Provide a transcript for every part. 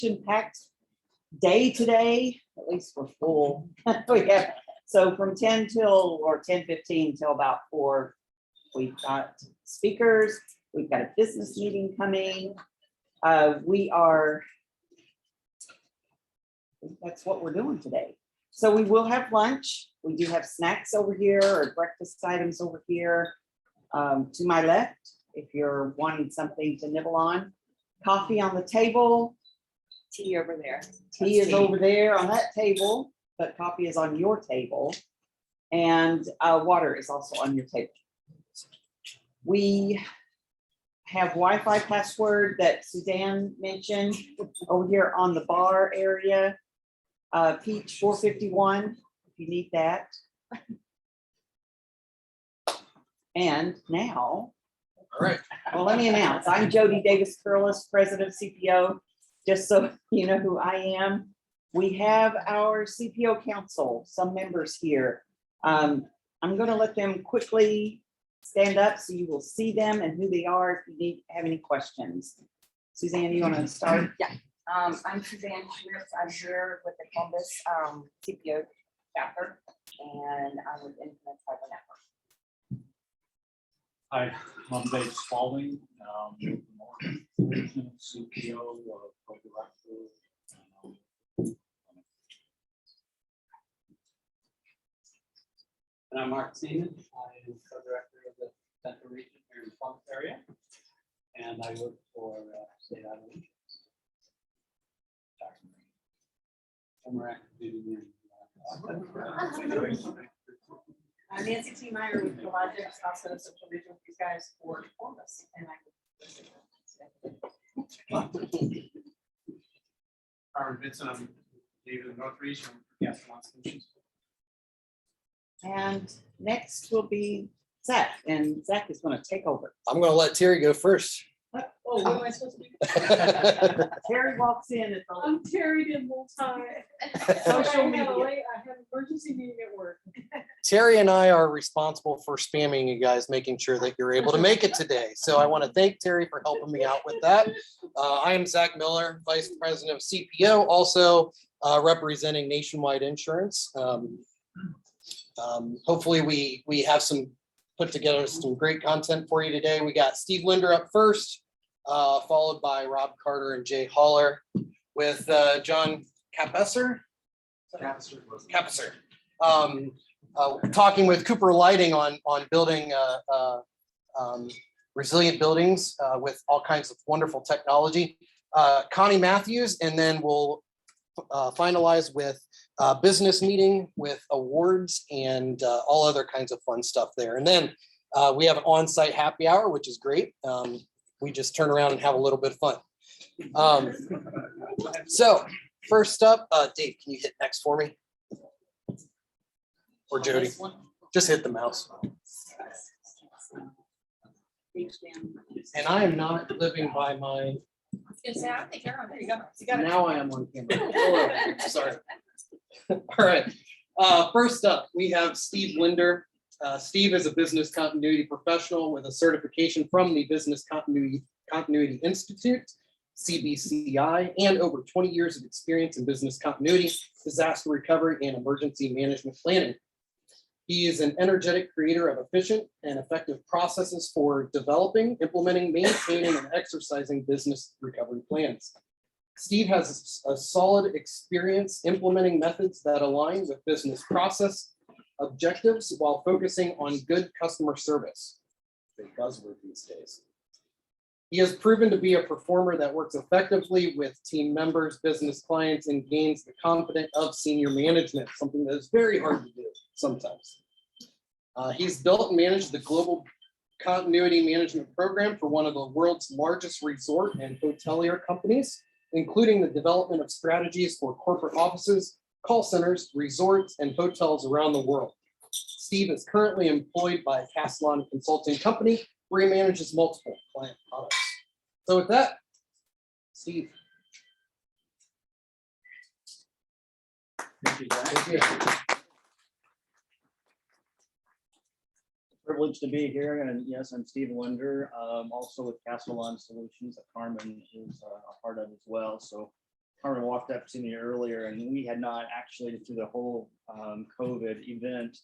action-packed day today. At least we're full. So from 10:15 till about 4, we've got speakers. We've got a business meeting coming. That's what we're doing today. So we will have lunch. We do have snacks over here or breakfast items over here to my left, if you're wanting something to nibble on. Coffee on the table. Tea over there. Tea is over there on that table, but coffee is on your table. And water is also on your table. We have Wi-Fi password that Suzanne mentioned over here on the bar area. Peach 451, if you need that. And now, all right. Well, let me announce, I'm Jody Davis-Curless, President of CPO, just so you know who I am. We have our CPO Council, some members here. I'm going to let them quickly stand up so you will see them and who they are if you have any questions. Suzanne, you want to start? Yeah. I'm Suzanne Schmitz. I'm here with the Columbus CPO chapter, and I'm with Infinite Cyber Network. Hi, I'm David Spalding, CPO co-director. And I'm Mark Seaman. I am co-director of the Central Region here in the Columbus area, and I work for State Island. I'm Nancy T. Meyer with Projects, also Central Region with these guys for Columbus, and Robert Vincent, I'm David in North Region for Gas and Solutions. And next will be Zach, and Zach is going to take over. I'm going to let Terry go first. oh, what am I supposed to do? Terry walks in at the I'm Terry in multi. social I media. had an emergency meeting at work. Terry and I are responsible for spamming you guys, making sure that you're able to make it today. So I want to thank Terry for helping me out with that. I am Zach Miller, Vice President of CPO, also representing Nationwide Insurance. Hopefully we have put together some great content for you today. We got Steve Linder up first, followed by Rob Carter and Jay Haller, with John Capesser, talking with Cooper Lighting on building resilient buildings with all kinds of wonderful technology. Connie Matthews, and then we'll finalize with business meeting with awards and all other kinds of fun stuff there. And then we have an on-site happy hour, which is great. We just turn around and have a little bit of fun. So first up, Dave, can you hit next for me? Or Jody, just hit the mouse. And I am not living by my. I think you're on. There you go. Now I am on camera. Sorry. All right. First up, we have Steve Linder. Steve is a business continuity professional with a certification from the Business Continuity Institute, CBCI, and over 20 years of experience in business continuity, disaster recovery, and emergency management planning. He is an energetic creator of efficient and effective processes for developing, implementing, maintaining, and exercising business recovery plans. Steve has a solid experience implementing methods that align with business process objectives while focusing on good customer service. Big buzzword these days. He has proven to be a performer that works effectively with team members, business clients, and gains the confidence of senior management, something that is very hard to do sometimes. He's built and managed the global continuity management program for one of the world's largest resort and hotelier companies, including the development of strategies for corporate offices, call centers, resorts, and hotels around the world. Steve is currently employed by Castellan Consulting Company, where he manages multiple client products. So with that, Steve. Thank you, Zach. Thank you. Privileged to be here, and yes, I'm Steve Linder, also with Castellan Solutions that Carmen is a part of as well. So Carmen walked up to me earlier, and we had not actually through the whole COVID event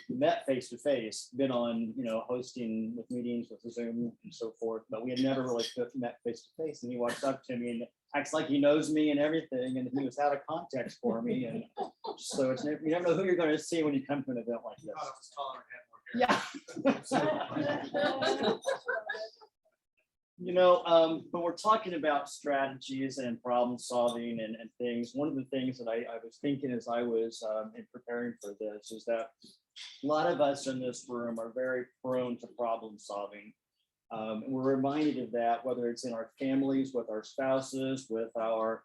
met face to face, been on, hosting with meetings with Zoom and so forth, but we had never really met face to face. And he walks up to me and acts like he knows me and everything, and he was out of context for me. And so you never know who you're going to see when you come to an event like Oh, it this. was taller and had more hair. Yeah. When we're talking about strategies and problem solving and things, one of the things that I was thinking as I was in preparing for this is that a lot of us in this room are very prone to problem solving. And we're reminded of that, whether it's in our families, with our spouses, with our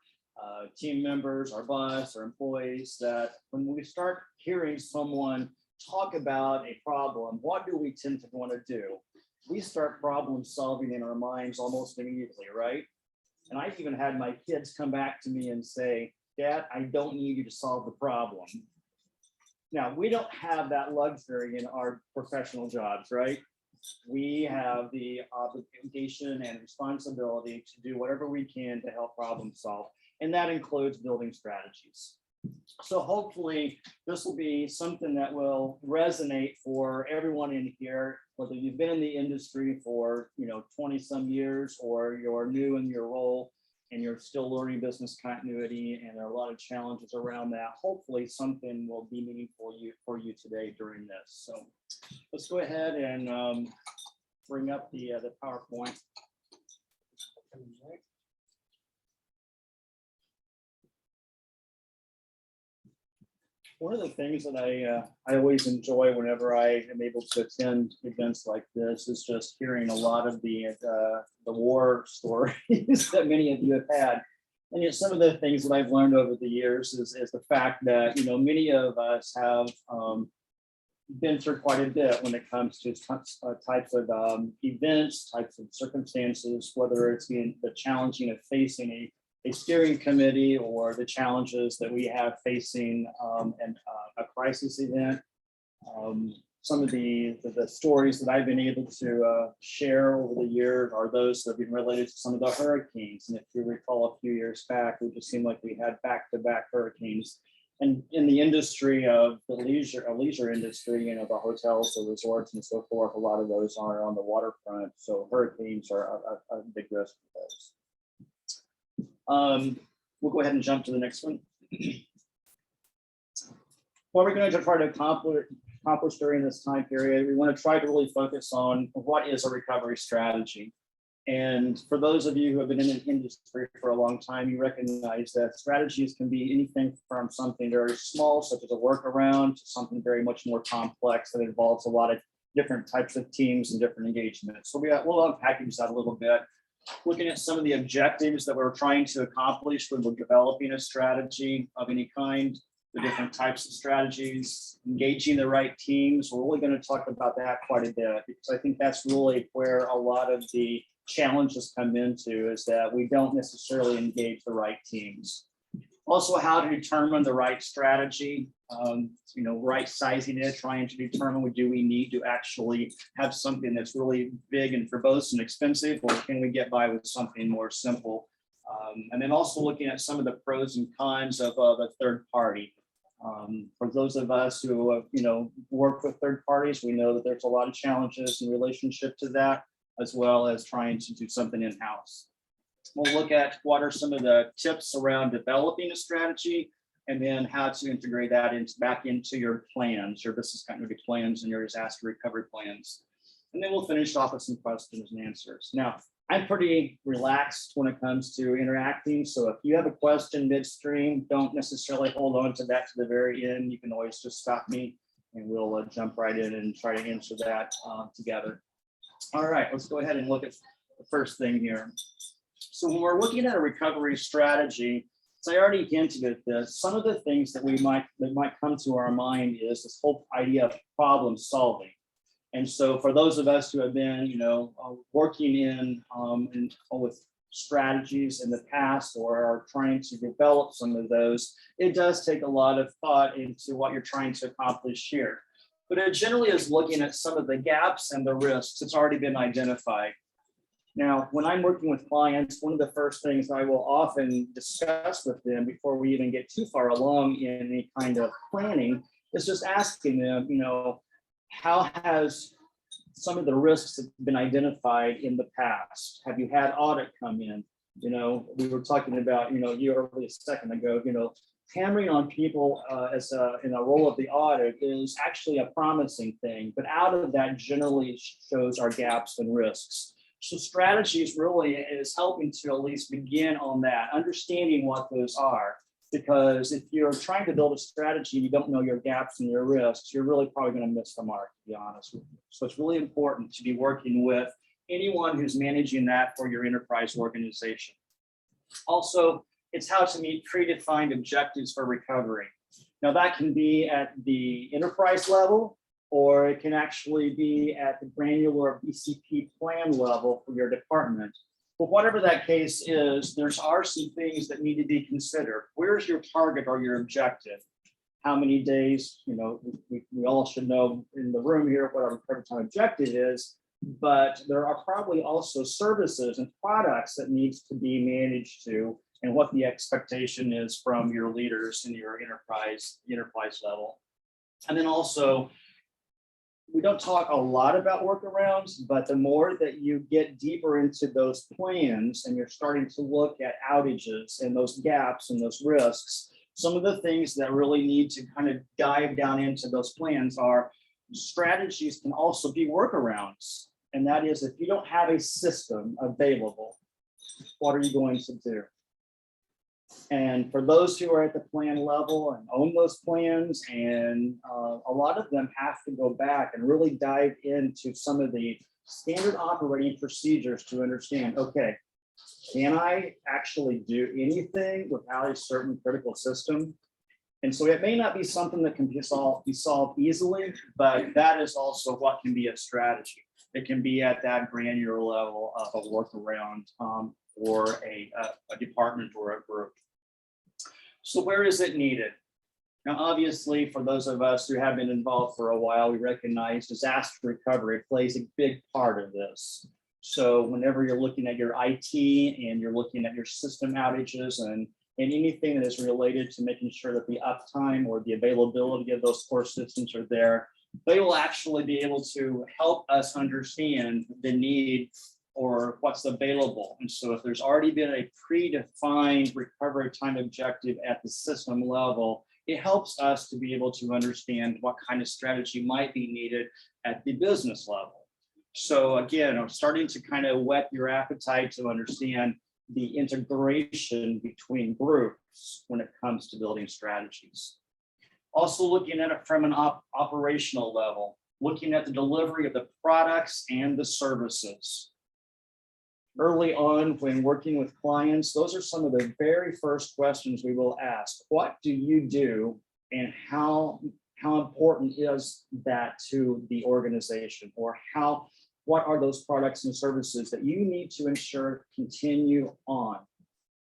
team members, our boss, our employees, that when we start hearing someone talk about a problem, what do we tend to want to do? We start problem solving in our minds almost immediately, right? And I've even had my kids come back to me and say, Dad, I don't need you to solve the problem. Now, we don't have that luxury in our professional jobs, right? We have the obligation and responsibility to do whatever we can to help problem solve. And that includes building strategies. So hopefully this will be something that will resonate for everyone in here, whether you've been in the industry for 20 some years, or you're new in your role and you're still learning business continuity, and there are a lot of challenges around that. Hopefully something will be meaningful for you today during this. So let's go ahead and bring up the PowerPoint. One of the things that I always enjoy whenever I am able to attend events like this is just hearing a lot of the war stories that many of you have had. And some of the things that I've learned over the years is the fact that many of us have been through quite a bit when it comes to types of events, types of circumstances, whether it's the challenging of facing a steering committee, or the challenges that we have facing a crisis event. Some of the stories that I've been able to share over the years are those that have been related to some of the hurricanes. And if you recall, a few years back, it just seemed like we had back-to-back hurricanes. And in the industry of the leisure industry, the hotels, the resorts, and so forth, a lot of those are on the waterfront. So hurricanes are a big risk for those. We'll go ahead and jump to the next one. What we're going to try to accomplish during this time period, we want to try to really focus on what is a recovery strategy. And for those of you who have been in the industry for a long time, you recognize that strategies can be anything from something very small, such as a workaround, to something very much more complex that involves a lot of different types of teams and different engagements. So we'll unpackage that a little bit, looking at some of the objectives that we're trying to accomplish when we're developing a strategy of any kind, the different types of strategies, engaging the right teams. We're really going to talk about that quite a bit, because I think that's really where a lot of the challenges come into, is that we don't necessarily engage the right teams. Also, how to determine the right strategy, right sizing it, trying to determine, do we need to actually have something that's really big and verbose and expensive, or can we get by with something more simple? And then also looking at some of the pros and cons of a third party. For those of us who work with third parties, we know that there's a lot of challenges in relationship to that, as well as trying to do something in-house. We'll look at what are some of the tips around developing a strategy, and then how to integrate that back into your plans, your business continuity plans, and your disaster recovery plans. And then we'll finish off with some questions and answers. Now, I'm pretty relaxed when it comes to interacting. So if you have a question midstream, don't necessarily hold on to that to the very end. You can always just stop me, and we'll jump right in and try to answer that together. All right, let's go ahead and look at the first thing here. So when we're looking at a recovery strategy, as I already hinted at this, some of the things that might come to our mind is this whole idea of problem solving. And so for those of us who have been, working with strategies in the past, or are trying to develop some of those, it does take a lot of thought into what you're trying to accomplish here. But it generally is looking at some of the gaps and the risks that's already been identified. Now, when I'm working with clients, one of the first things I will often discuss with them before we even get too far along in any kind of planning is just asking them, how has some of the risks been identified in the past? Have you had audit come in? We were talking about, you earlier a second ago, hammering on people in a role of the audit is actually a promising thing, but out of that generally shows our gaps and risks. So strategies really is helping to at least begin on that, understanding what those are. Because if you're trying to build a strategy, you don't know your gaps and your risks, you're really probably going to miss the mark, to be honest with you. So it's really important to be working with anyone who's managing that for your enterprise organization. Also, it's how to meet predefined objectives for recovery. Now that can be at the enterprise level, or it can actually be at the granular BCP plan level for your department. But whatever that case is, are some things that need to be considered. Where's your target or your objective? How many days, we all should know in the room here what our recovery time objective is, but there are probably also services and products that needs to be managed to, and what the expectation is from your leaders in your enterprise level. And then also, we don't talk a lot about workarounds, but the more that you get deeper into those plans and you're starting to look at outages and those gaps and those risks, some of the things that really need to kind of dive down into those plans are strategies can also be workarounds. And that is, if you don't have a system available, what are you going to do? And for those who are at the plan level and own those plans, and a lot of them have to go back and really dive into some of the standard operating procedures to understand, okay, can I actually do anything without a certain critical system? And so it may not be something that can be solved easily, but that is also what can be a strategy. It can be at that granular level of a workaround for a department or a group. So where is it needed? Now, obviously, for those of us who have been involved for a while, we recognize disaster recovery plays a big part of this. So whenever you're looking at your IT and you're looking at your system outages and anything that is related to making sure that the uptime or the availability of those core systems are there, they will actually be able to help us understand the need or what's available. And so if there's already been a predefined recovery time objective at the system level, it helps us to be able to understand what kind of strategy might be needed at the business level. So again, I'm starting to kind of whet your appetite to understand the integration between groups when it comes to building strategies. Also looking at it from an operational level, looking at the delivery of the products and the services. Early on, when working with clients, those are some of the very first questions we will ask. What do you do, and how important is that to the organization? Or what are those products and services that you need to ensure continue on?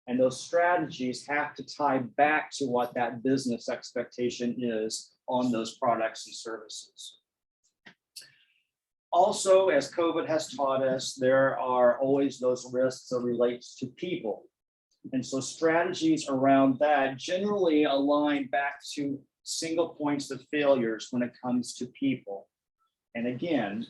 And those strategies have to tie back to what that business expectation is on those products and services. Also, as COVID has taught us, there are always those risks that relates to people. And so strategies around that generally align back to single points of failures when it comes to people. And again,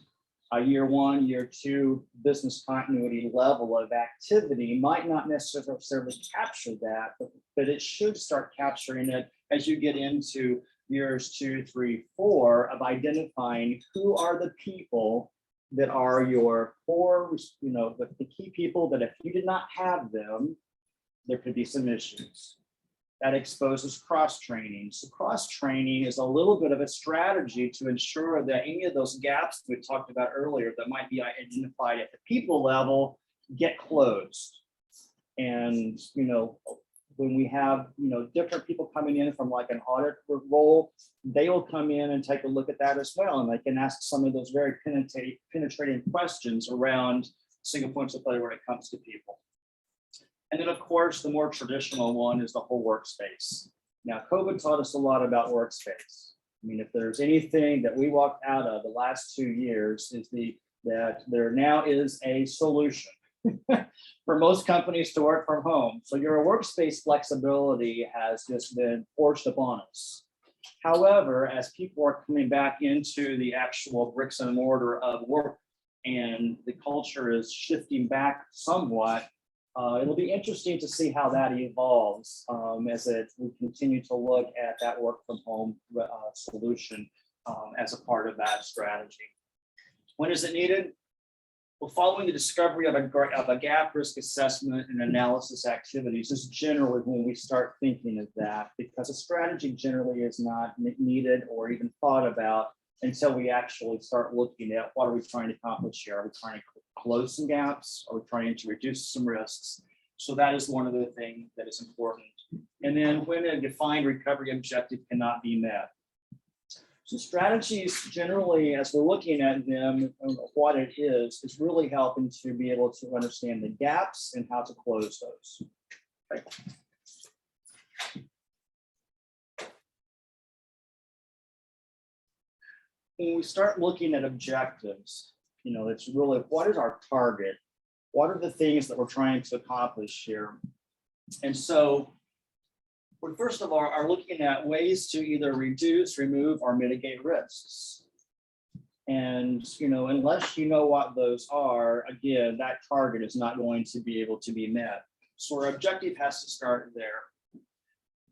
a year one, year two business continuity level of activity might not necessarily capture that, but it should start capturing it as you get into years 2, 3, 4 of identifying who are the people that are your core, the key people that if you did not have them, there could be some issues. That exposes cross-training. So cross-training is a little bit of a strategy to ensure that any of those gaps we talked about earlier that might be identified at the people level get closed. And, when we have, different people coming in from like an audit role, they will come in and take a look at that as well. And they can ask some of those very penetrating questions around single points of failure when it comes to people. And then, of course, the more traditional one is the whole workspace. Now, COVID taught us a lot about workspace. I mean, if there's anything that we walked out of the last 2 years is that there now is a solution. for most companies to work from home. So your workspace flexibility has just been forced upon us. However, as people are coming back into the actual bricks and mortar of work and the culture is shifting back somewhat, it'll be interesting to see how that evolves as we continue to look at that work from home solution as a part of that strategy. When is it needed? Well, following the discovery of a gap risk assessment and analysis activities is generally when we start thinking of that, because a strategy generally is not needed or even thought about until we actually start looking at what are we trying to accomplish here? Are we trying to close some gaps? Are we trying to reduce some risks? So that is one of the things that is important. And then when a defined recovery objective cannot be met. So strategies generally, as we're looking at them, what it is really helping to be able to understand the gaps and how to close those. Okay. When we start looking at objectives, it's really, what is our target? What are the things that we're trying to accomplish here? And so we first of all are looking at ways to either reduce, remove, or mitigate risks. And unless you know what those are, again, that target is not going to be able to be met. So our objective has to start there.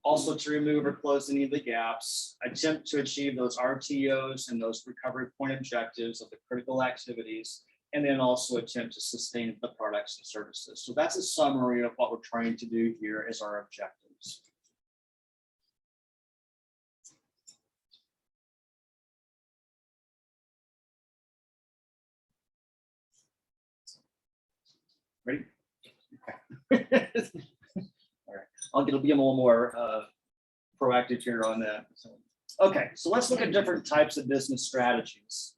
Also to remove or close any of the gaps, attempt to achieve those RTOs and those recovery point objectives of the critical activities, and then also attempt to sustain the products and services. So that's a summary of what we're trying to do here as our objectives. Ready? Okay. All right. It'll be a little more proactive here on that. Okay, so let's look at different types of business strategies.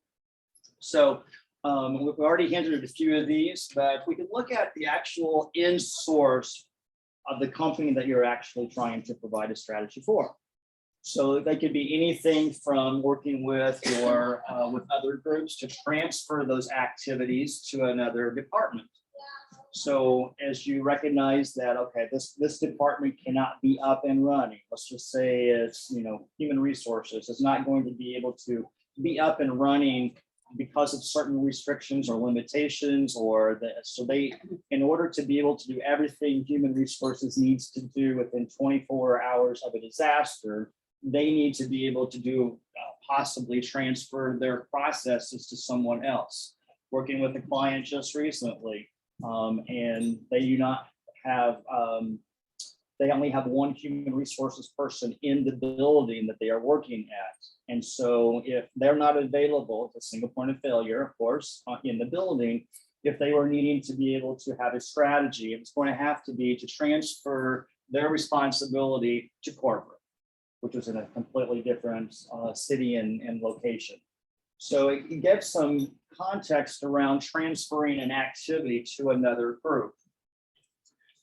So we've already hinted at a few of these, but we can look at the actual end source of the company that you're actually trying to provide a strategy for. So they could be anything from working with or with other groups to transfer those activities to another department. So as you recognize that, okay, this department cannot be up and running. Let's just say it's, human resources is not going to be able to be up and running because of certain restrictions or limitations, in order to be able to do everything human resources needs to do within 24 hours of a disaster, they need to be able to do possibly transfer their processes to someone else. Working with a client just recently, and they do not have, they only have one human resources person in the building that they are working at. And so if they're not available, it's a single point of failure, of course, in the building, if they were needing to be able to have a strategy, it's going to have to be to transfer their responsibility to corporate, which is in a completely different city and location. So it gives some context around transferring an activity to another group.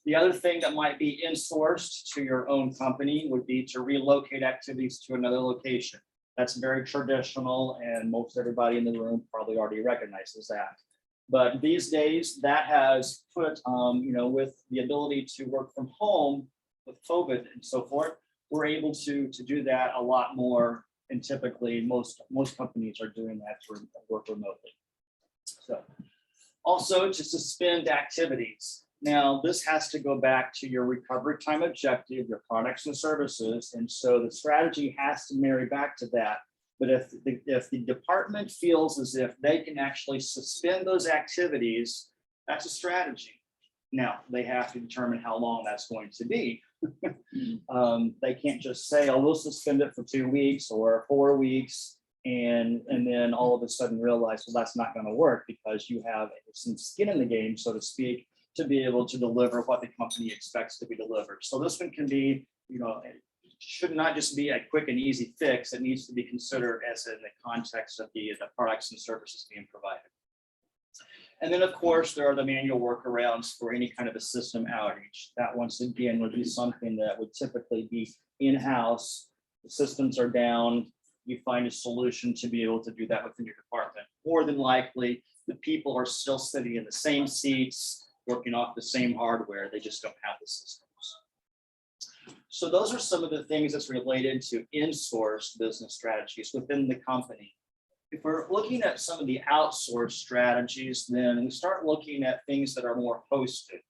The other thing that might be insourced to your own company would be to relocate activities to another location. That's very traditional, and most everybody in the room probably already recognizes that. But these days, that has put, with the ability to work from home with COVID and so forth, we're able to do that a lot more. And typically, most companies are doing that to work remotely. So, also to suspend activities. Now, this has to go back to your recovery time objective, your products and services, and so the strategy has to marry back to that. But if the department feels as if they can actually suspend those activities, that's a strategy. Now, they have to determine how long that's going to be. They can't just say, oh, we'll suspend it for 2 weeks or 4 weeks, and then all of a sudden realize, well, that's not going to work because you have some skin in the game, so to speak, to be able to deliver what the company expects to be delivered. So this one can be, it should not just be a quick and easy fix. It needs to be considered as in the context of the products and services being provided. And then, of course, there are the manual workarounds for any kind of a system outage. That, once again, would be something that would typically be in-house. The systems are down. You find a solution to be able to do that within your department. More than likely, the people are still sitting in the same seats. working off the same hardware. They just don't have the systems. So those are some of the things that's related to in-source business strategies within the company. If we're looking at some of the outsourced strategies, then we start looking at things that are more hosted.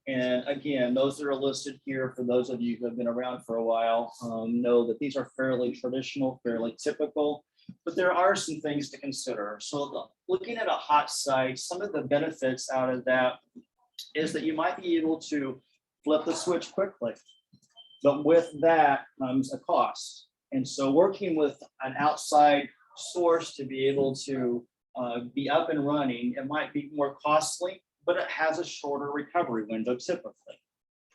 And again, those that are listed here, for those of you who have been around for a while, know that these are fairly traditional, fairly typical, but there are some things to consider. So looking at a hot site, some of the benefits out of that is that you might be able to flip the switch quickly. But with that comes a cost. And so working with an outside source to be able to be up and running, it might be more costly, but it has a shorter recovery window typically.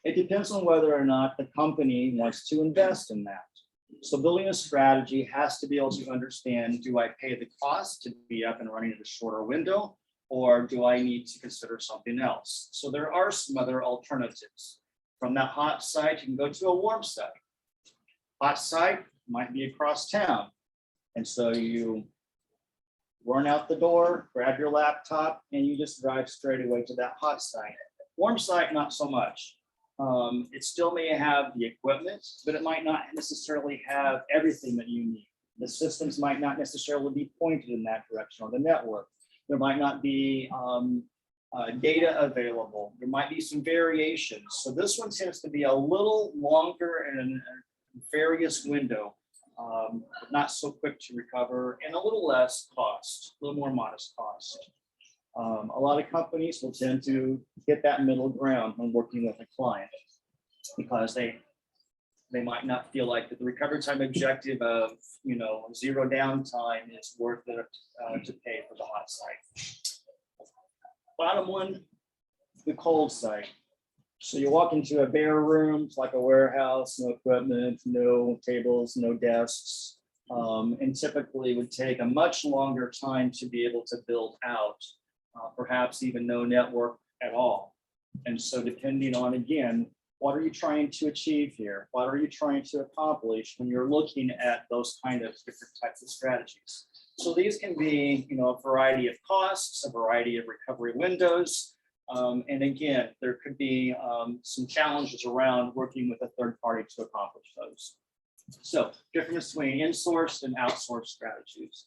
It depends on whether or not the company wants to invest in that. So building a strategy has to be able to understand, do I pay the cost to be up and running at a shorter window, or do I need to consider something else? So there are some other alternatives. From that hot site, you can go to a warm site. Hot site might be across town. And so you run out the door, grab your laptop, and you just drive straight away to that hot site. Warm site, not so much. It still may have the equipment, but it might not necessarily have everything that you need. The systems might not necessarily be pointed in that direction, or the network. There might not be data available. There might be some variations. So this one tends to be a little longer and a various window, but not so quick to recover, and a little less cost, a little more modest cost. A lot of companies will tend to get that middle ground when working with a client, because they might not feel like that the recovery time objective of, zero downtime is worth it to pay for the hot site. Bottom one, the cold site. So you walk into a bare room, it's like a warehouse, no equipment, no tables, no desks, and typically would take a much longer time to be able to build out, perhaps even no network at all. And so depending on, again, what are you trying to achieve here? What are you trying to accomplish when you're looking at those kind of different types of strategies? So these can be, a variety of costs, a variety of recovery windows. And again, there could be some challenges around working with a third party to accomplish those. So difference between in-sourced and outsourced strategies.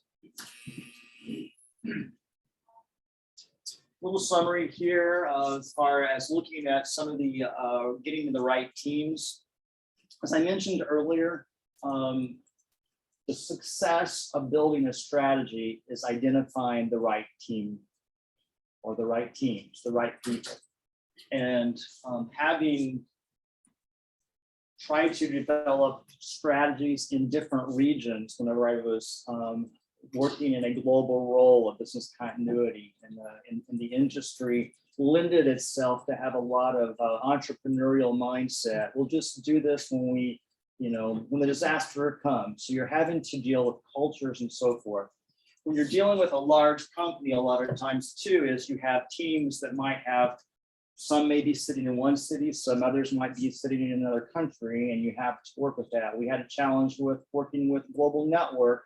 Little summary here as far as looking at some of the getting the right teams. As I mentioned earlier, the success of building a strategy is identifying the right team, or the right teams, the right people. And having tried to develop strategies in different regions whenever I was working in a global role of business continuity in the industry, lended itself to have a lot of entrepreneurial mindset. We'll just do this when when the disaster comes. So you're having to deal with cultures and so forth. When you're dealing with a large company, a lot of times too, is you have teams that might have, some may be sitting in one city, some others might be sitting in another country, and you have to work with that. We had a challenge with working with global network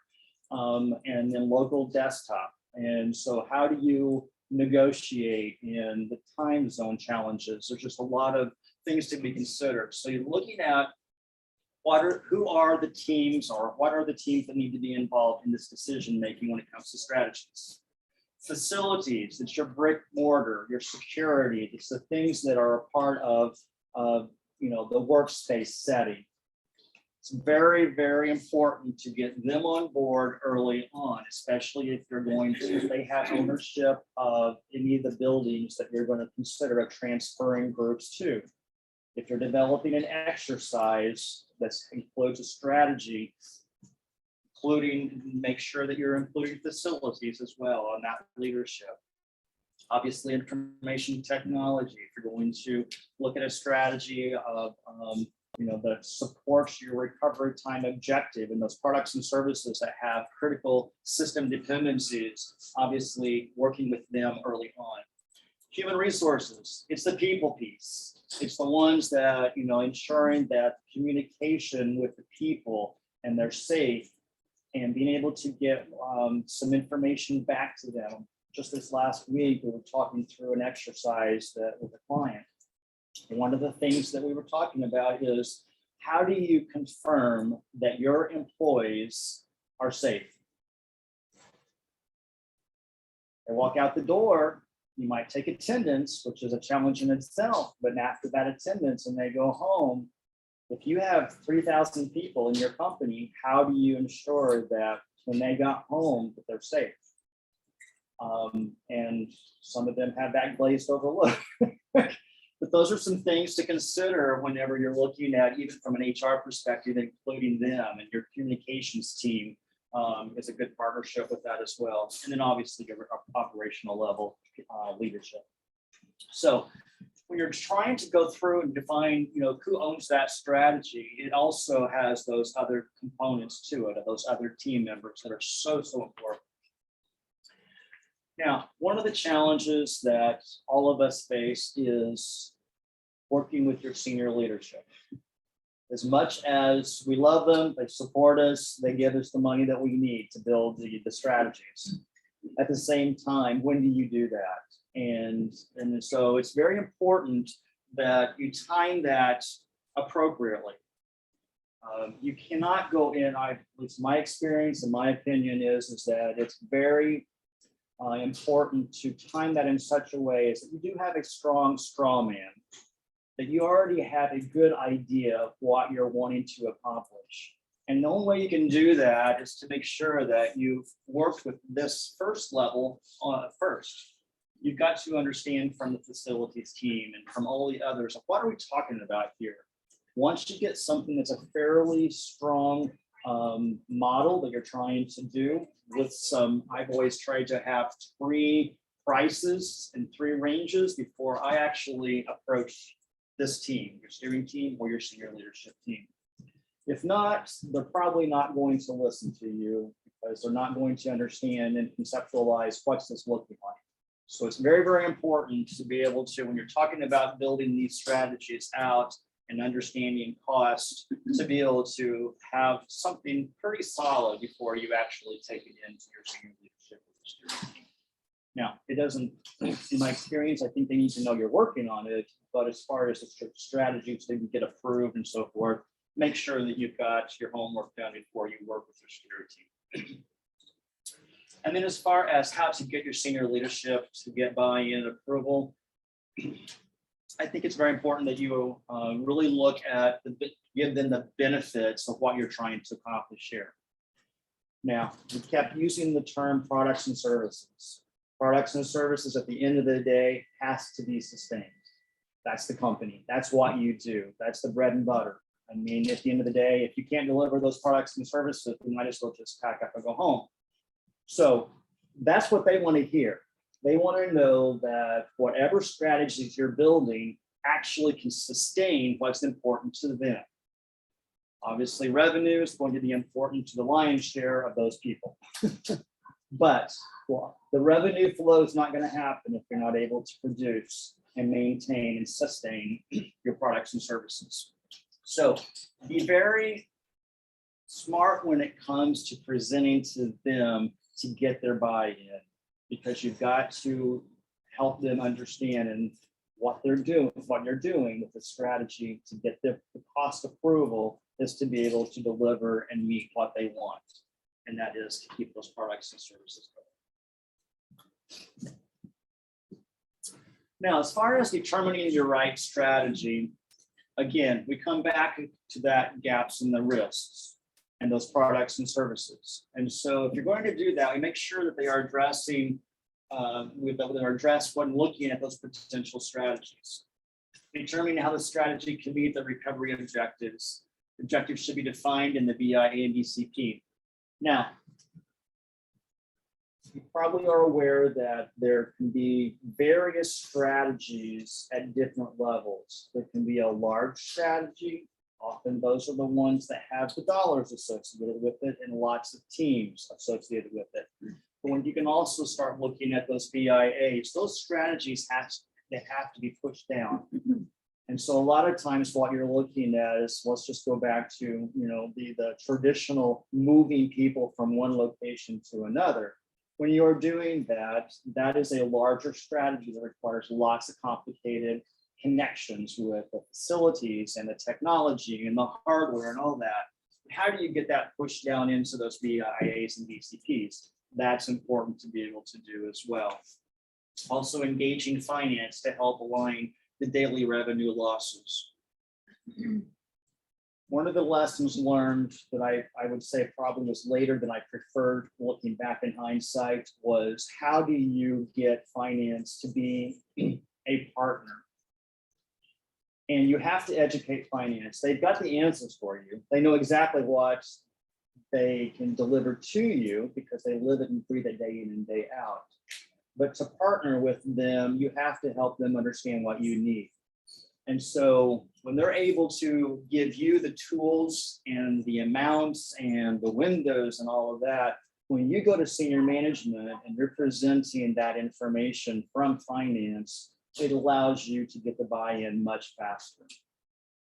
and then local desktop. And so how do you negotiate in the time zone challenges? There's just a lot of things to be considered. So you're looking at who are the teams, or what are the teams that need to be involved in this decision making when it comes to strategies. Facilities, it's your brick mortar, your security, it's the things that are a part of the workspace setting. It's very, very important to get them on board early on, especially if they have ownership of any of the buildings that you're going to consider transferring groups to. If you're developing an exercise that includes a strategy, make sure that you're including facilities as well on that leadership. Obviously, information technology, if you're going to look at a strategy of that supports your recovery time objective and those products and services that have critical system dependencies, obviously working with them early on. Human resources, it's the people piece. It's the ones that, ensuring that communication with the people and they're safe, and being able to get some information back to them. just this last week, we were talking through an exercise that with a client. And one of the things that we were talking about is how do you confirm that your employees are safe? They walk out the door, you might take attendance, which is a challenge in itself, but after that attendance and they go home, if you have 3,000 people in your company, how do you ensure that when they got home that they're safe? And some of them have that glazed over look. But those are some things to consider whenever you're looking at, even from an HR perspective, including them, and your communications team is a good partnership with that as well. And then obviously your operational level leadership. So when you're trying to go through and define, who owns that strategy, it also has those other components to it, those other team members that are so important. Now, one of the challenges that all of us face is working with your senior leadership. As much as we love them, they support us, they give us the money that we need to build the strategies. At the same time, when do you do that? And so it's very important that you time that appropriately. You cannot go in, at least my experience and my opinion is that it's very important to time that in such a way as that you do have a strong straw man, that you already have a good idea of what you're wanting to accomplish. And the only way you can do that is to make sure that you've worked with this first level first. You've got to understand from the facilities team and from all the others, what are we talking about here? Once you get something that's a fairly strong model that you're trying to do with I've always tried to have 3 prices and 3 ranges before I actually approach this team, your steering team or your senior leadership team. If not, they're probably not going to listen to you because they're not going to understand and conceptualize what's this looking like. So it's very, very important to be able to, when you're talking about building these strategies out and understanding cost, to be able to have something pretty solid before you actually take it into your senior leadership. Now, it doesn't, in my experience, I think they need to know you're working on it, but as far as the strategies to get approved and so forth, make sure that you've got your homework done before you work with your steering team. And then as far as how to get your senior leadership to get buy-in and approval, I think it's very important that you really look at, give them the benefits of what you're trying to accomplish here. Now, we kept using the term products and services. Products and services at the end of the day has to be sustained. That's the company. That's what you do. That's the bread and butter. I mean, at the end of the day, if you can't deliver those products and services, we might as well just pack up and go home. So that's what they want to hear. They want to know that whatever strategies you're building actually can sustain what's important to them. Obviously, revenue is going to be important to the lion's share of those people. But the revenue flow is not going to happen if you're not able to produce and maintain and sustain your products and services. So be very smart when it comes to presenting to them to get their buy-in, because you've got to help them understand and what they're doing, what you're doing with the strategy to get the cost approval is to be able to deliver and meet what they want. And that is to keep those products and services going. Now, as far as determining your right strategy, again, we come back to that gaps and the risks and those products and services. And so if you're going to do that, we make sure that they are addressing, when looking at those potential strategies. Determining how the strategy can meet the recovery objectives. Objectives should be defined in the BIA and BCP. Now, you probably are aware that there can be various strategies at different levels. There can be a large strategy. Often those are the ones that have the dollars associated with it and lots of teams associated with it. But when you can also start looking at those BIAs, those strategies have to be pushed down. And so a lot of times what you're looking at is, let's just go back to, the traditional moving people from one location to another. When you're doing that, that is a larger strategy that requires lots of complicated connections with the facilities and the technology and the hardware and all that. How do you get that pushed down into those BIAs and BCPs? That's important to be able to do as well. Also engaging finance to help align the daily revenue losses. One of the lessons learned that I would say probably was later than I preferred looking back in hindsight was how do you get finance to be a partner? And you have to educate finance. They've got the answers for you. They know exactly what they can deliver to you because they live it and breathe it day in and day out. But to partner with them, you have to help them understand what you need. And so when they're able to give you the tools and the amounts and the windows and all of that, when you go to senior management and you're presenting that information from finance, it allows you to get the buy-in much faster.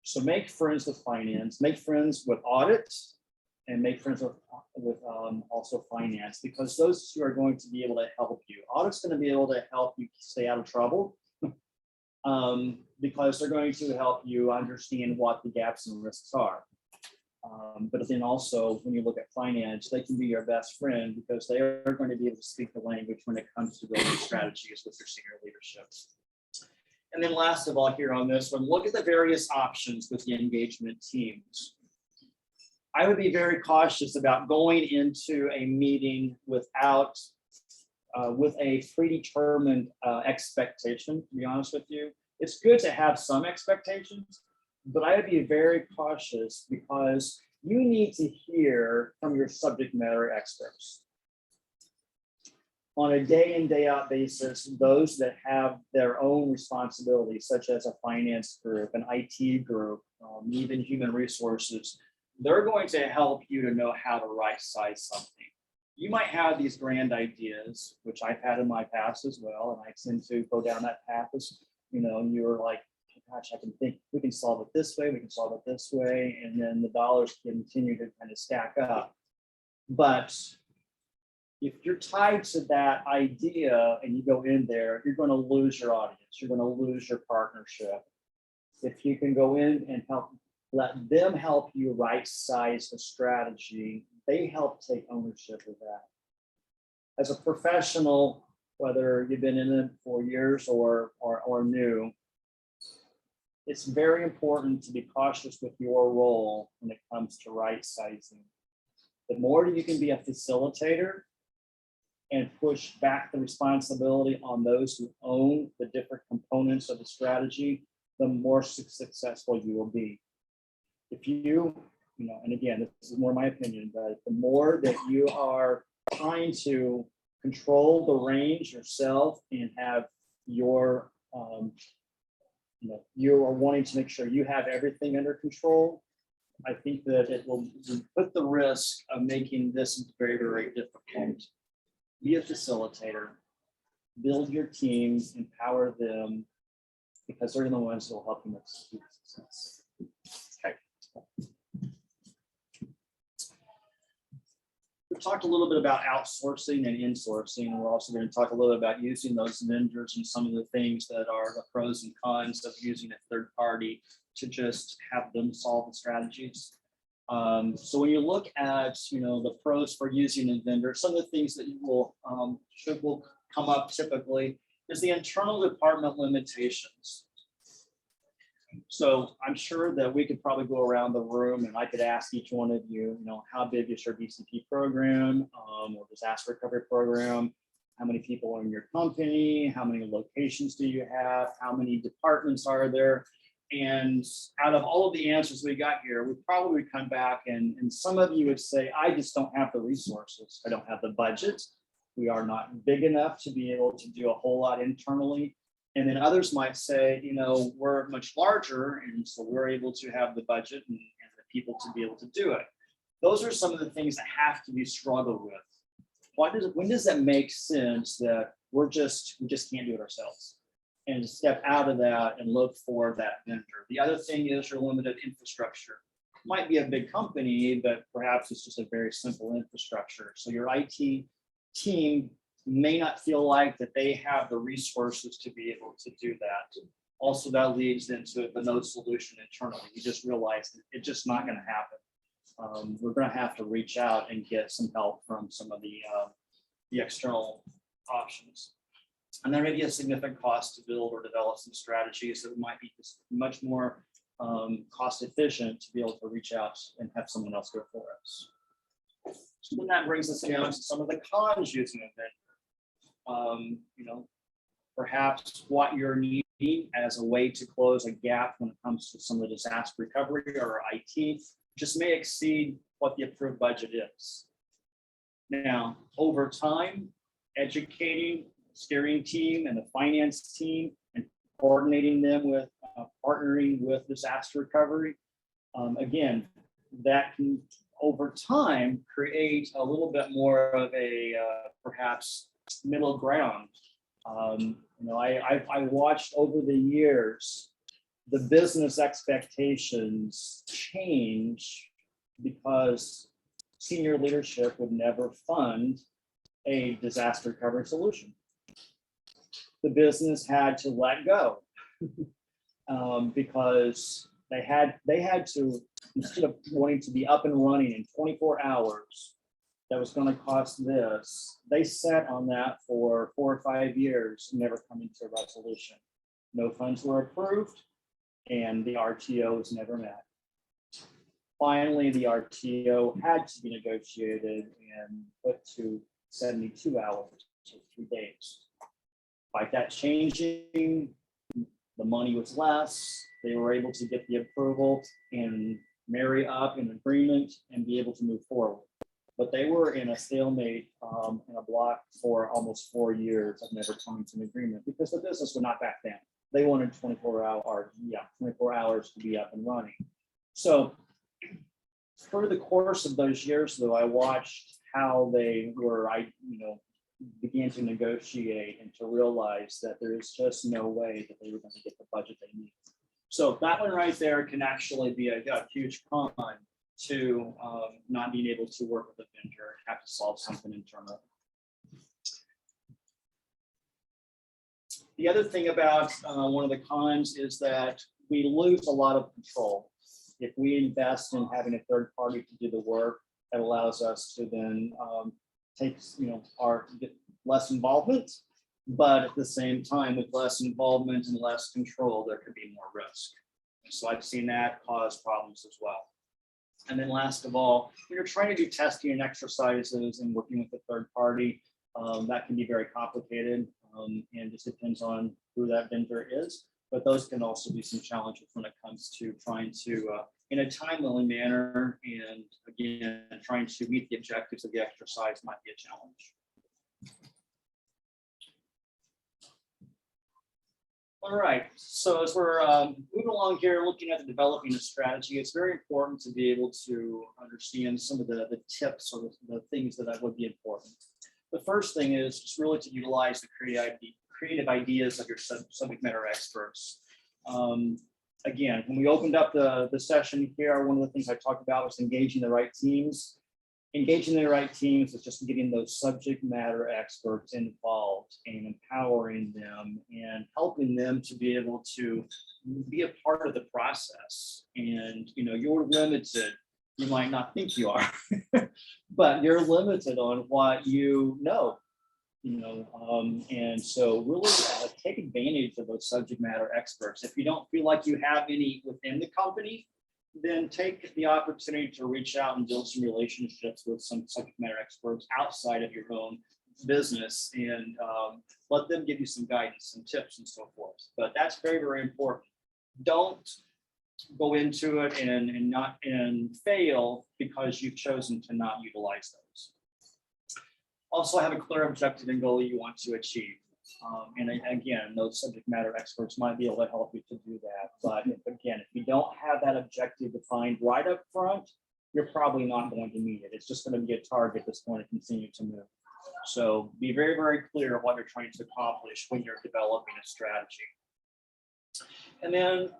So make friends with finance, make friends with audit, and make friends with also finance, because those two are going to be able to help you. Audit's going to be able to help you stay out of trouble because they're going to help you understand what the gaps and risks are. But then also, when you look at finance, they can be your best friend because they are going to be able to speak the language when it comes to building strategies with your senior leadership. And then last of all here on this one, look at the various options with the engagement teams. I would be very cautious about going into a meeting without, with a predetermined expectation, to be honest with you. It's good to have some expectations, but I would be very cautious because you need to hear from your subject matter experts. On a day in, day out basis, those that have their own responsibilities, such as a finance group, an IT group, even human resources, they're going to help you to know how to right size something. You might have these grand ideas, which I've had in my past as well, and I tend to go down that path as, you know, and you're like, gosh, I can think we can solve it this way, we can solve it this way, and then the dollars continue to kind of stack up. But if you're tied to that idea and you go in there, you're going to lose your audience. You're going to lose your partnership. If you can go in and let them help you right size the strategy, they help take ownership of that. As a professional, whether you've been in it for years or new, it's very important to be cautious with your role when it comes to right sizing. The more you can be a facilitator and push back the responsibility on those who own the different components of the strategy, the more successful you will be. If you know, and again, this is more my opinion, but the more that you are trying to control the range yourself and have your, you know, you are wanting to make sure you have everything under control, I think that it will put the risk of making this very, very difficult. Be a facilitator, build your teams, empower them, because they're the ones that will help you make success. Okay. We talked a little bit about outsourcing and insourcing. We're also going to talk a little bit about using those vendors and some of the things that are the pros and cons of using a third party to just have them solve the strategies. So when you look at, you know, the pros for using a vendor, some of the things that you will come up typically is the internal department limitations. So I'm sure that we could probably go around the room and I could ask each one of you, you know, how big is your BCP program or disaster recovery program? How many people are in your company? How many locations do you have? How many departments are there? And out of all of the answers we got here, we probably would come back and some of you would say, I just don't have the resources. I don't have the budget. We are not big enough to be able to do a whole lot internally. And then others might say, you know, we're much larger, and so we're able to have the budget and the people to be able to do it. Those are some of the things that have to be struggled with. When does that make sense that we just can't do it ourselves? And step out of that and look for that vendor. The other thing is your limited infrastructure. Might be a big company, but perhaps it's just a very simple infrastructure. So your IT team may not feel like that they have the resources to be able to do that. Also, that leads into the no solution internally. You just realize that it's just not going to happen. We're going to have to reach out and get some help from some of the external options. And there may be a significant cost to build or develop some strategies that might be just much more cost efficient to be able to reach out and have someone else do it for us. So then that brings us down to some of the cons using a vendor. Perhaps what you're needing as a way to close a gap when it comes to some of the disaster recovery or IT just may exceed what the approved budget is. Now, over time, educating steering team and the finance team and coordinating them with partnering with disaster recovery, again, that can over time create a little bit more of a perhaps middle ground. I watched over the years the business expectations change because senior leadership would never fund a disaster recovery solution. The business had to let go because they had to, instead of wanting to be up and running in 24 hours, that was going to cost this. They sat on that for 4 or 5 years, never coming to a resolution. No funds were approved, and the RTO was never met. Finally, the RTO had to be negotiated and put to 72 hours, so 3 days. By that changing, the money was less. They were able to get the approval and marry up in agreement and be able to move forward. But they were in a stalemate in a block for almost 4 years of never coming to an agreement because the business would not back down. They wanted 24 hours to be up and running. So for the course of those years, though, I watched how they were, began to negotiate and to realize that there is just no way that they were going to get the budget they need. So that one right there can actually be a huge con to not being able to work with a vendor and have to solve something internally. The other thing about one of the cons is that we lose a lot of control. If we invest in having a third party to do the work, that allows us to then take get less involvement, but at the same time, with less involvement and less control, there could be more risk. So I've seen that cause problems as well. And then last of all, when you're trying to do testing and exercises and working with a third party, that can be very complicated and just depends on who that vendor is. But those can also be some challenges when it comes to trying to, in a timely manner, and again, trying to meet the objectives of the exercise might be a challenge. All right, so as we're moving along here, looking at the developing a strategy, it's very important to be able to understand some of the tips or the things that would be important. The first thing is just really to utilize the creative ideas of your subject matter experts. Again, when we opened up the session here, one of the things I talked about was engaging the right teams. Engaging the right teams is just getting those subject matter experts involved and empowering them and helping them to be able to be a part of the process. And you're limited. You might not think you are, but you're limited on what you know. And so really take advantage of those subject matter experts. If you don't feel like you have any within the company, then take the opportunity to reach out and build some relationships with some subject matter experts outside of your own business and let them give you some guidance and tips and so forth. But that's very, very important. Don't go into it and fail because you've chosen to not utilize those. Also have a clear objective and goal you want to achieve. And again, those subject matter experts might be able to help you to do that. But if you don't have that objective defined right up front, you're probably not going to meet it. It's just going to be a target that's going to continue to move. So be very, very clear of what you're trying to accomplish when you're developing a strategy. And then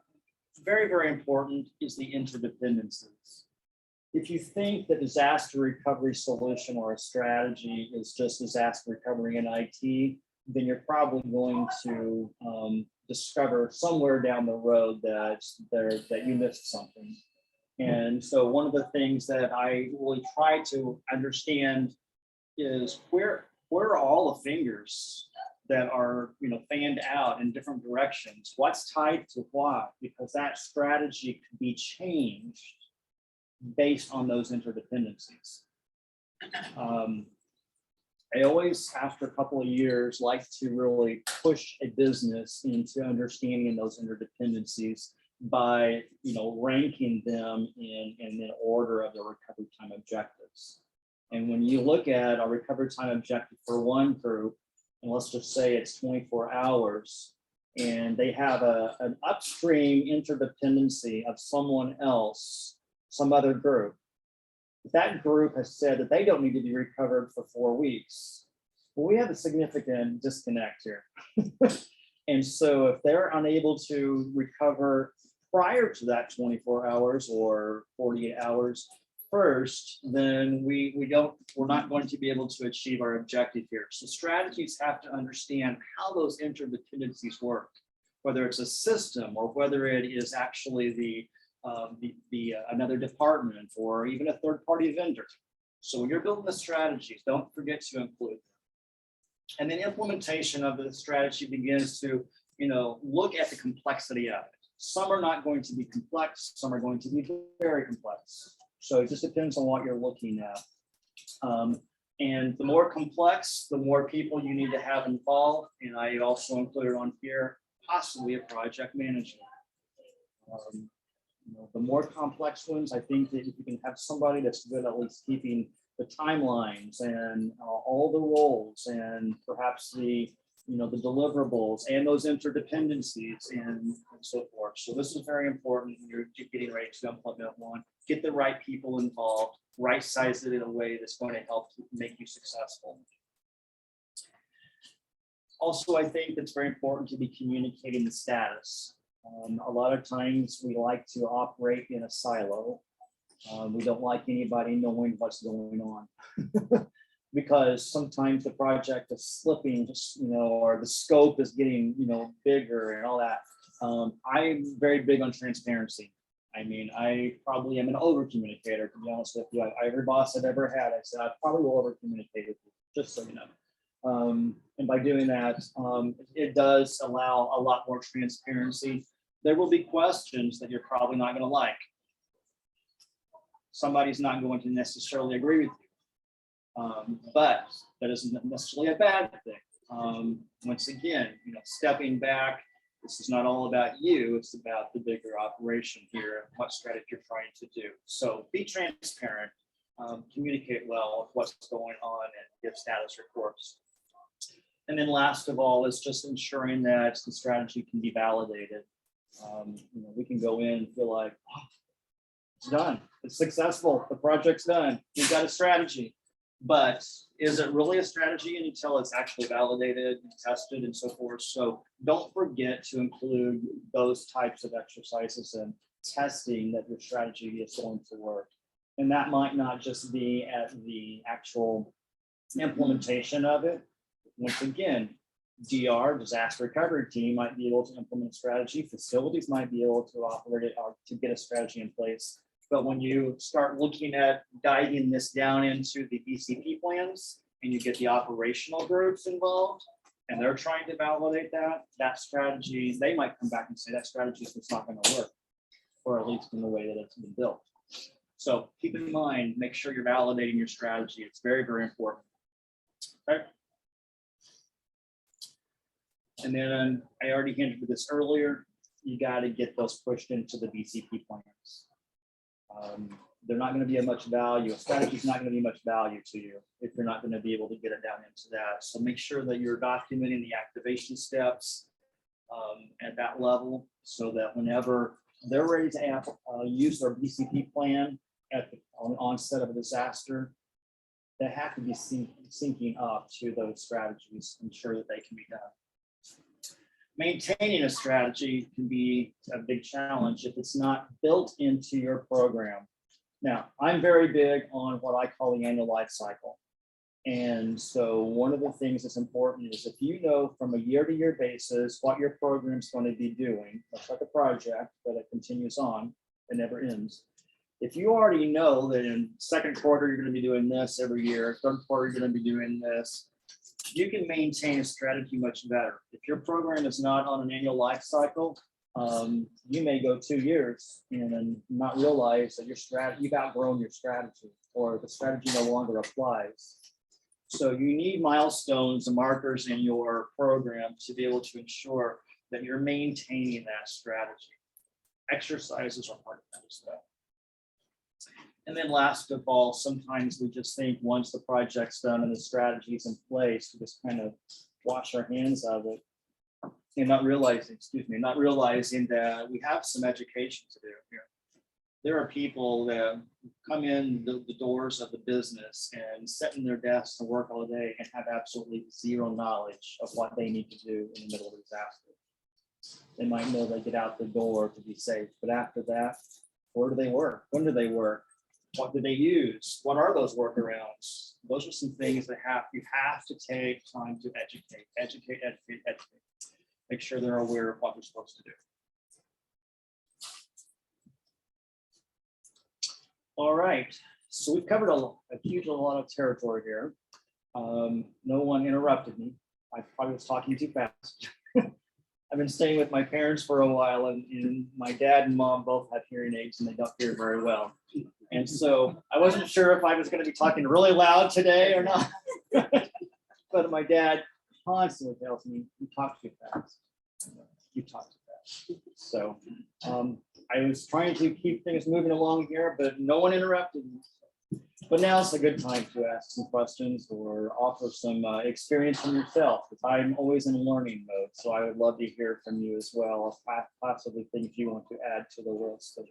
very, very important is the interdependencies. if you think the disaster recovery solution or a strategy is just disaster recovery in IT, then you're probably going to discover somewhere down the road that you missed something. And so one of the things that I really try to understand is where are all the fingers that are, fanned out in different directions? What's tied to what? Because that strategy could be changed based on those interdependencies. I always, after a couple of years, like to really push a business into understanding those interdependencies by, ranking them in order of the recovery time objectives. And when you look at a recovery time objective for one group, and let's just say it's 24 hours, and they have an upstream interdependency of someone else, some other group, that group has said that they don't need to be recovered for 4 weeks. Well, we have a significant disconnect here. And so if they're unable to recover prior to that 24 hours or 48 hours first, then we're not going to be able to achieve our objective here. So strategies have to understand how those interdependencies work, whether it's a system or whether it is actually another department or even a third-party vendor. So when you're building the strategies, don't forget to include them. And then implementation of the strategy begins to, look at the complexity of it. Some are not going to be complex, some are going to be very complex. So it just depends on what you're looking at. And the more complex, the more people you need to have involved. And I also included on here, possibly a project manager. The more complex ones, I think that if you can have somebody that's good at least keeping the timelines and all the roles and perhaps the deliverables and those interdependencies and so forth. So this is very important when you're getting ready to implement one. Get the right people involved, right size it in a way that's going to help make you successful. Also, I think it's very important to be communicating the status. A lot of times we like to operate in a silo. We don't like anybody knowing what's going on because sometimes the project is slipping, or the scope is getting, bigger and all that. I'm very big on transparency. I mean, I probably am an over communicator, to be honest with you. Every boss I've ever had, I said, I probably will over communicate with you, just so you know. And by doing that, it does allow a lot more transparency. There will be questions that you're probably not going to like. Somebody's not going to necessarily agree with you, but that isn't necessarily a bad thing. Once again, stepping back, this is not all about you, it's about the bigger operation here and what strategy you're trying to do. So be transparent, communicate well with what's going on and give status reports. And then last of all is just ensuring that the strategy can be validated. We can go in and feel like, oh, it's done, it's successful, the project's done, we've got a strategy. But is it really a strategy until it's actually validated and tested and so forth? So don't forget to include those types of exercises and testing that your strategy is going to work. And that might not just be at the actual implementation of it. Once again, DR, disaster recovery team, might be able to implement strategy. Facilities might be able to operate it or to get a strategy in place. But when you start looking at diving this down into the BCP plans and you get the operational groups involved and they're trying to validate that strategy, they might come back and say that strategy is just not going to work, or at least in the way that it's been built. So keep in mind, make sure you're validating your strategy. It's very, very important. Okay. And then I already hinted to this earlier, you got to get those pushed into the BCP plans. They're not going to be of much value. A strategy is not going to be much value to you if you're not going to be able to get it down into that. So make sure that you're documenting the activation steps at that level so that whenever they're ready to use their BCP plan at the onset of a disaster, they have to be syncing up to those strategies, ensure that they can be done. Maintaining a strategy can be a big challenge if it's not built into your program. Now, I'm very big on what I call the annual life cycle. And so one of the things that's important is if you know from a year-to-year basis what your program's going to be doing, much like a project, but it continues on, it never ends. If you already know that in second quarter, you're going to be doing this every year, third quarter, you're going to be doing this, you can maintain a strategy much better. If your program is not on an annual life cycle, you may go 2 years and then not realize that your strategy, you've outgrown your strategy or the strategy no longer applies. So you need milestones and markers in your program to be able to ensure that you're maintaining that strategy. Exercises are part of that as well. And then last of all, sometimes we just think once the project's done and the strategy is in place, we just kind of wash our hands of it and not realizing that we have some education to do here. There are people that come in the doors of the business and sit in their desks and work all day and have absolutely zero knowledge of what they need to do in the middle of a disaster. They might know they get out the door to be safe, but after that, where do they work? When do they work? What do they use? What are those workarounds? Those are some things that you have to take time to educate. Make sure they're aware of what they're supposed to do. All right, so we've covered a huge lot of territory here. No one interrupted me. I probably was talking too fast. I've been staying with my parents for a while, and my dad and mom both have hearing aids and they don't hear very well. And so I wasn't sure if I was going to be talking really loud today or not. But my dad constantly tells me, you talk too fast. You talk too fast. So I was trying to keep things moving along here, but no one interrupted me. But now it's a good time to ask some questions or offer some experience from yourself, because I'm always in learning mode. So I would love to hear from you as well, possibly things you want to add to the list of